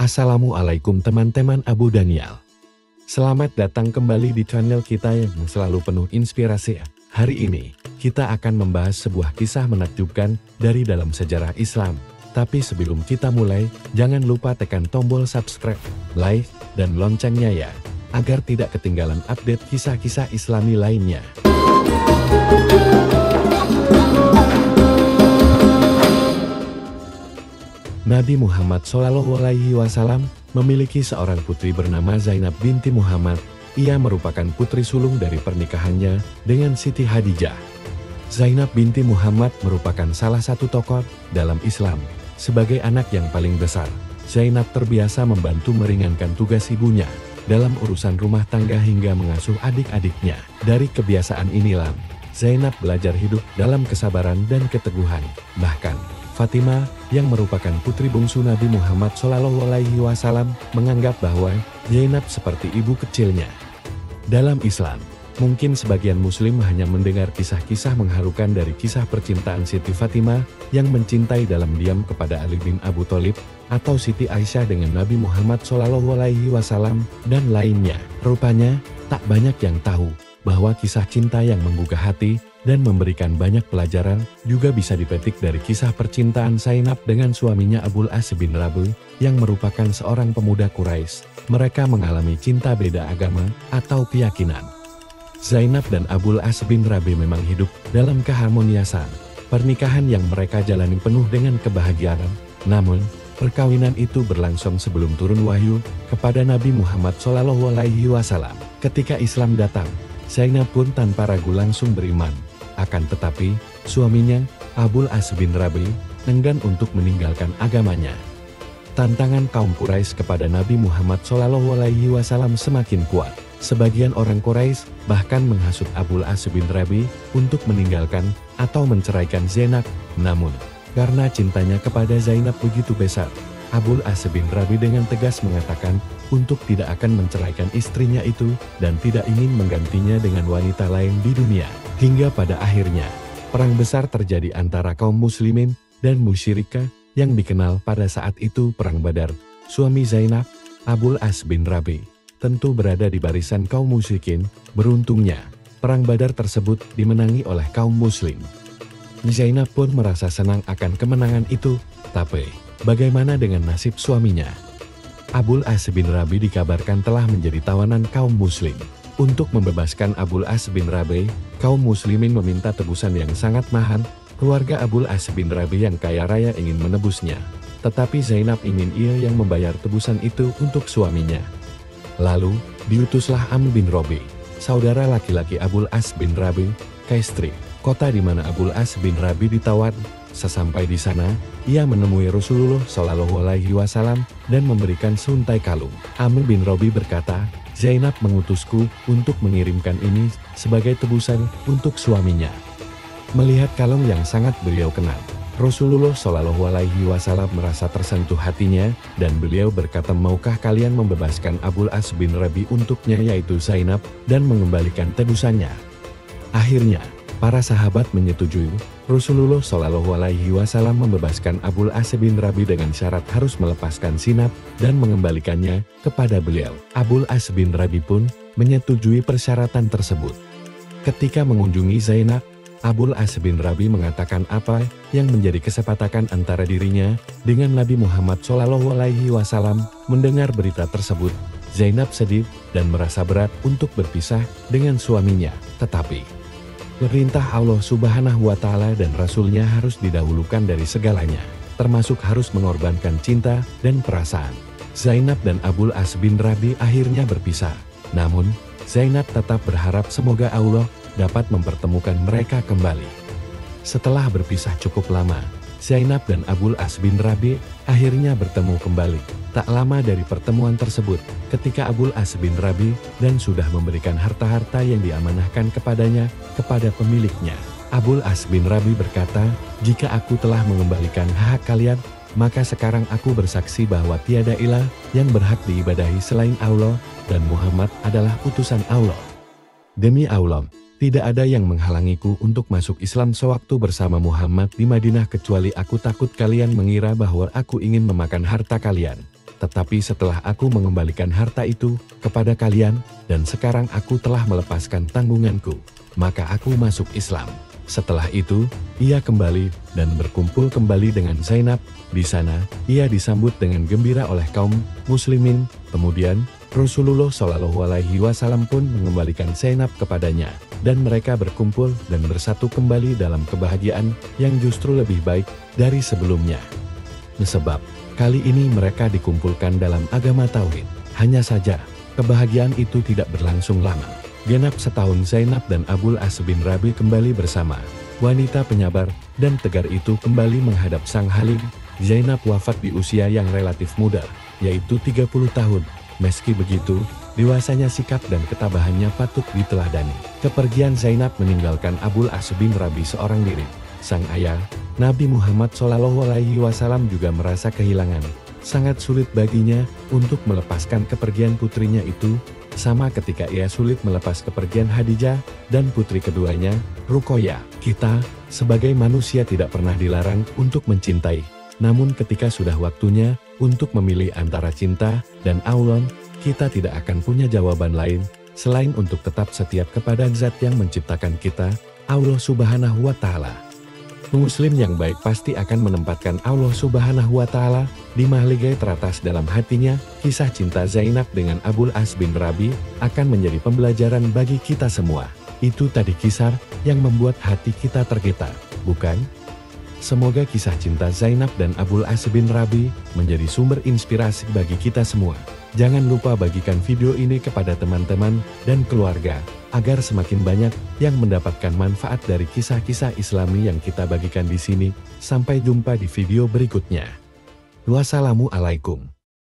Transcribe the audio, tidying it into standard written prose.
Assalamualaikum teman-teman Abu Daniel. Selamat datang kembali di channel kita yang selalu penuh inspirasi. Hari ini, kita akan membahas sebuah kisah menakjubkan dari dalam sejarah Islam. Tapi sebelum kita mulai, jangan lupa tekan tombol subscribe, like, dan loncengnya ya, agar tidak ketinggalan update kisah-kisah Islami lainnya. Nabi Muhammad SAW memiliki seorang putri bernama Zainab binti Muhammad. Ia merupakan putri sulung dari pernikahannya dengan Siti Hadijah. Zainab binti Muhammad merupakan salah satu tokoh dalam Islam. Sebagai anak yang paling besar, Zainab terbiasa membantu meringankan tugas ibunya dalam urusan rumah tangga hingga mengasuh adik-adiknya. Dari kebiasaan inilah, Zainab belajar hidup dalam kesabaran dan keteguhan. Bahkan, Fatimah, yang merupakan putri bungsu Nabi Muhammad SAW, menganggap bahwa Zainab seperti ibu kecilnya. Dalam Islam, mungkin sebagian muslim hanya mendengar kisah-kisah mengharukan dari kisah percintaan Siti Fatimah yang mencintai dalam diam kepada Ali bin Abu Thalib, atau Siti Aisyah dengan Nabi Muhammad SAW, dan lainnya. Rupanya, tak banyak yang tahu bahwa kisah cinta yang menggugah hati dan memberikan banyak pelajaran juga bisa dipetik dari kisah percintaan Zainab dengan suaminya Abul As bin Rabi, yang merupakan seorang pemuda Quraisy. Mereka mengalami cinta beda agama atau keyakinan. Zainab dan Abul As bin Rabi memang hidup dalam keharmoniasan. Pernikahan yang mereka jalani penuh dengan kebahagiaan. Namun, perkawinan itu berlangsung sebelum turun wahyu kepada Nabi Muhammad SAW. Ketika Islam datang, Zainab pun tanpa ragu langsung beriman. Akan tetapi, suaminya, Abul As bin Rabi, enggan untuk meninggalkan agamanya. Tantangan kaum Quraisy kepada Nabi Muhammad SAW semakin kuat. Sebagian orang Quraisy bahkan menghasut Abul As bin Rabi untuk meninggalkan atau menceraikan Zainab. Namun, karena cintanya kepada Zainab begitu besar, Abul As bin Rabi dengan tegas mengatakan untuk tidak akan menceraikan istrinya itu dan tidak ingin menggantinya dengan wanita lain di dunia. Hingga pada akhirnya, perang besar terjadi antara kaum muslimin dan musyrikah yang dikenal pada saat itu Perang Badar. Suami Zainab, Abul As bin Rabi, tentu berada di barisan kaum musyrikin. Beruntungnya, Perang Badar tersebut dimenangi oleh kaum muslim. Zainab pun merasa senang akan kemenangan itu, tapi bagaimana dengan nasib suaminya? Abul As bin Rabi dikabarkan telah menjadi tawanan kaum muslim. Untuk membebaskan Abul As bin Rabi, kaum muslimin meminta tebusan yang sangat mahal. Keluarga Abul As bin Rabi yang kaya raya ingin menebusnya. Tetapi Zainab ingin ia yang membayar tebusan itu untuk suaminya. Lalu, diutuslah Amr bin Robi, saudara laki-laki Abul As bin Rabi, ke Istri, kota di mana Abul As bin Rabi ditawan. Sesampai di sana, ia menemui Rasulullah SAW dan memberikan suntai kalung. Amr bin Robi berkata, Zainab mengutusku untuk mengirimkan ini sebagai tebusan untuk suaminya. Melihat kalung yang sangat beliau kenal, Rasulullah SAW merasa tersentuh hatinya dan beliau berkata, maukah kalian membebaskan Abul As bin Rabi untuknya, yaitu Zainab, dan mengembalikan tebusannya? Akhirnya, para sahabat menyetujui. Rasulullah SAW membebaskan Abul As bin Rabi dengan syarat harus melepaskan Zainab dan mengembalikannya kepada beliau. Abul As bin Rabi pun menyetujui persyaratan tersebut. Ketika mengunjungi Zainab, Abul As bin Rabi mengatakan apa yang menjadi kesepakatan antara dirinya dengan Nabi Muhammad SAW. Mendengar berita tersebut, Zainab sedih dan merasa berat untuk berpisah dengan suaminya. Tetapi perintah Allah Subhanahu wa Ta'ala dan Rasul-Nya harus didahulukan dari segalanya, termasuk harus mengorbankan cinta dan perasaan. Zainab dan Abul As bin Rabi akhirnya berpisah. Namun, Zainab tetap berharap semoga Allah dapat mempertemukan mereka kembali. Setelah berpisah cukup lama, Zainab dan Abul As bin Rabi akhirnya bertemu kembali. Tak lama dari pertemuan tersebut, ketika Abul As bin Rabi dan sudah memberikan harta-harta yang diamanahkan kepadanya kepada pemiliknya, Abul As bin Rabi berkata, jika aku telah mengembalikan hak kalian, maka sekarang aku bersaksi bahwa tiada ilah yang berhak diibadahi selain Allah, dan Muhammad adalah utusan Allah. Demi Allah, tidak ada yang menghalangiku untuk masuk Islam sewaktu bersama Muhammad di Madinah kecuali aku takut kalian mengira bahwa aku ingin memakan harta kalian. Tetapi setelah aku mengembalikan harta itu kepada kalian, dan sekarang aku telah melepaskan tanggunganku, maka aku masuk Islam. Setelah itu, ia kembali dan berkumpul kembali dengan Zainab. Di sana, ia disambut dengan gembira oleh kaum muslimin. Kemudian, Rasulullah Shallallahu Alaihi Wasallam pun mengembalikan Zainab kepadanya, dan mereka berkumpul dan bersatu kembali dalam kebahagiaan yang justru lebih baik dari sebelumnya. Sebab kali ini mereka dikumpulkan dalam agama tauhid. Hanya saja, kebahagiaan itu tidak berlangsung lama. Genap setahun Zainab dan Abul As bin Rabi kembali bersama. Wanita penyabar dan tegar itu kembali menghadap sang Halim. Zainab wafat di usia yang relatif muda, yaitu 30 tahun. Meski begitu, dewasanya sikap dan ketabahannya patut diteladani. Kepergian Zainab meninggalkan Abul As bin Rabi seorang diri. Sang ayah, Nabi Muhammad SAW juga merasa kehilangan. Sangat sulit baginya untuk melepaskan kepergian putrinya itu, sama ketika ia sulit melepas kepergian Khadijah dan putri keduanya, Ruqayyah. Kita, sebagai manusia tidak pernah dilarang untuk mencintai. Namun ketika sudah waktunya untuk memilih antara cinta dan Allah, kita tidak akan punya jawaban lain selain untuk tetap setia kepada Zat yang menciptakan kita, Allah Subhanahu wa Ta'ala. Muslim yang baik pasti akan menempatkan Allah Subhanahu wa Ta'ala di mahligai teratas dalam hatinya. Kisah cinta Zainab dengan Abul As bin Rabi akan menjadi pembelajaran bagi kita semua. Itu tadi kisah yang membuat hati kita tergetar, bukan? Semoga kisah cinta Zainab dan Abul As bin Rabi menjadi sumber inspirasi bagi kita semua. Jangan lupa bagikan video ini kepada teman-teman dan keluarga, agar semakin banyak yang mendapatkan manfaat dari kisah-kisah Islami yang kita bagikan di sini. Sampai jumpa di video berikutnya. Wassalamualaikum.